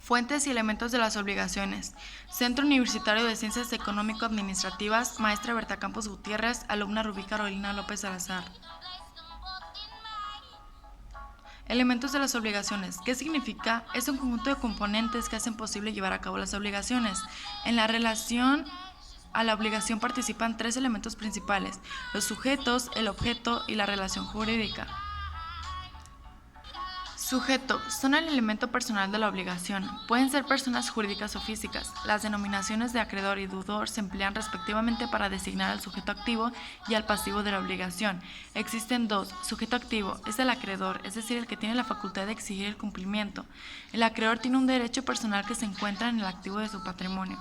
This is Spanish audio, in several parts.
Fuentes y elementos de las obligaciones. Centro Universitario de Ciencias Económico-Administrativas, maestra Berta Campos Gutiérrez, alumna Rubí Carolina López Salazar. Elementos de las obligaciones. ¿Qué significa? Es un conjunto de componentes que hacen posible llevar a cabo las obligaciones. En la relación a la obligación participan tres elementos principales: los sujetos, el objeto y la relación jurídica. Sujeto. Son el elemento personal de la obligación. Pueden ser personas jurídicas o físicas. Las denominaciones de acreedor y deudor se emplean respectivamente para designar al sujeto activo y al pasivo de la obligación. Existen dos. Sujeto activo es el acreedor, es decir, el que tiene la facultad de exigir el cumplimiento. El acreedor tiene un derecho personal que se encuentra en el activo de su patrimonio.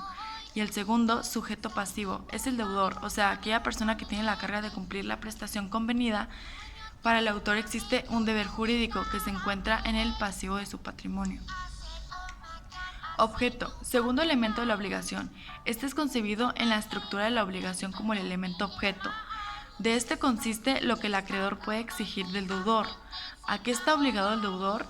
Y el segundo, sujeto pasivo, es el deudor, o sea, aquella persona que tiene la carga de cumplir la prestación convenida. Para el autor existe un deber jurídico que se encuentra en el pasivo de su patrimonio. Objeto, segundo elemento de la obligación. Este es concebido en la estructura de la obligación como el elemento objeto. De este consiste lo que el acreedor puede exigir del deudor. ¿A qué está obligado el deudor?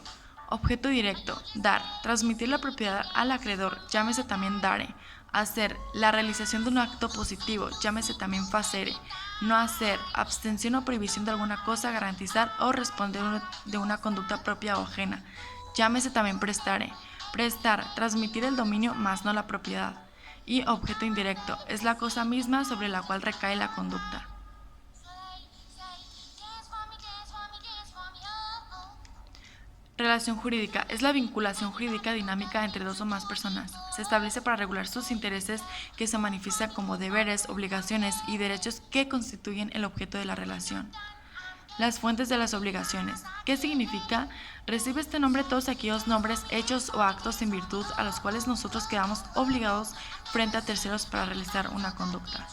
Objeto directo, dar, transmitir la propiedad al acreedor, llámese también dare. Hacer, la realización de un acto positivo, llámese también facere. No hacer, abstención o prohibición de alguna cosa, garantizar o responder de una conducta propia o ajena, llámese también prestare. Prestar, transmitir el dominio más no la propiedad. Y objeto indirecto, es la cosa misma sobre la cual recae la conducta. Relación jurídica es la vinculación jurídica dinámica entre dos o más personas. Se establece para regular sus intereses, que se manifiesta como deberes, obligaciones y derechos que constituyen el objeto de la relación. Las fuentes de las obligaciones. ¿Qué significa? Recibe este nombre todos aquellos nombres, hechos o actos en virtud a los cuales nosotros quedamos obligados frente a terceros para realizar una conducta.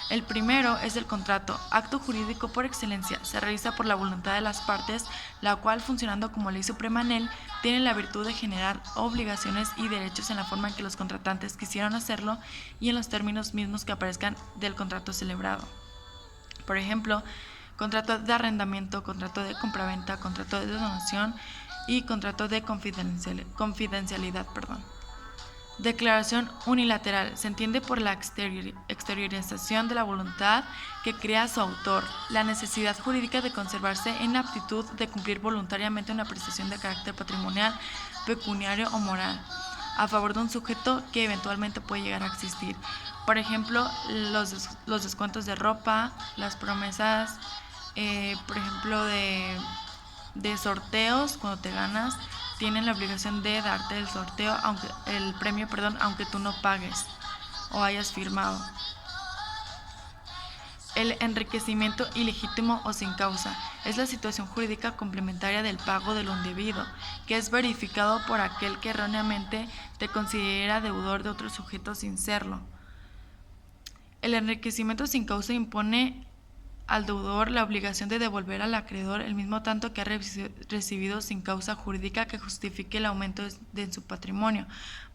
El primero es el contrato, acto jurídico por excelencia. Se realiza por la voluntad de las partes, la cual, funcionando como ley suprema en él, tiene la virtud de generar obligaciones y derechos en la forma en que los contratantes quisieron hacerlo y en los términos mismos que aparezcan del contrato celebrado. Por ejemplo, contrato de arrendamiento, contrato de compraventa, contrato de donación y contrato de confidencialidad. Declaración unilateral. Se entiende por la exteriorización de la voluntad que crea su autor, la necesidad jurídica de conservarse en la aptitud de cumplir voluntariamente una prestación de carácter patrimonial, pecuniario o moral, a favor de un sujeto que eventualmente puede llegar a existir. Por ejemplo, los descuentos de ropa, las promesas, por ejemplo, de sorteos, cuando te ganas, tienen la obligación de darte el premio, aunque tú no pagues o hayas firmado. El enriquecimiento ilegítimo o sin causa es la situación jurídica complementaria del pago de lo indebido, que es verificado por aquel que erróneamente te considera deudor de otro sujeto sin serlo. El enriquecimiento sin causa impone al deudor la obligación de devolver al acreedor el mismo tanto que ha recibido sin causa jurídica que justifique el aumento de su patrimonio.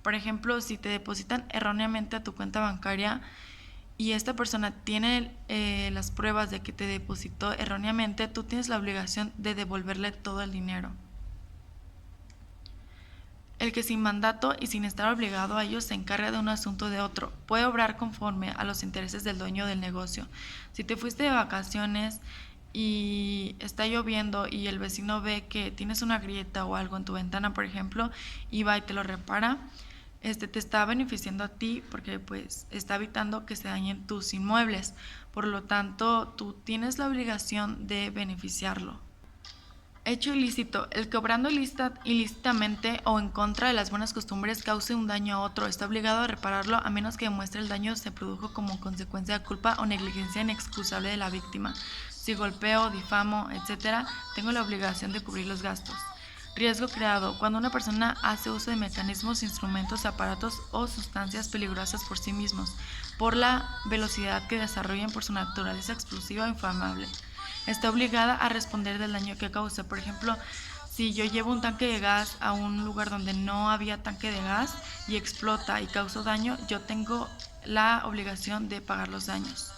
Por ejemplo, si te depositan erróneamente a tu cuenta bancaria y esta persona tiene las pruebas de que te depositó erróneamente, tú tienes la obligación de devolverle todo el dinero. El que sin mandato y sin estar obligado a ello se encarga de un asunto de otro, puede obrar conforme a los intereses del dueño del negocio. Si te fuiste de vacaciones y está lloviendo y el vecino ve que tienes una grieta o algo en tu ventana, por ejemplo, y va y te lo repara, te está beneficiando a ti porque pues está evitando que se dañen tus inmuebles. Por lo tanto, tú tienes la obligación de beneficiarlo. Hecho ilícito. El que obrando ilícitamente o en contra de las buenas costumbres cause un daño a otro está obligado a repararlo a menos que demuestre el daño se produjo como consecuencia de culpa o negligencia inexcusable de la víctima. Si golpeo, difamo, etc., tengo la obligación de cubrir los gastos. Riesgo creado. Cuando una persona hace uso de mecanismos, instrumentos, aparatos o sustancias peligrosas por sí mismos, por la velocidad que desarrollan, por su naturaleza explosiva o inflamable, está obligada a responder del daño que causa. Por ejemplo, si yo llevo un tanque de gas a un lugar donde no había tanque de gas y explota y causa daño, yo tengo la obligación de pagar los daños.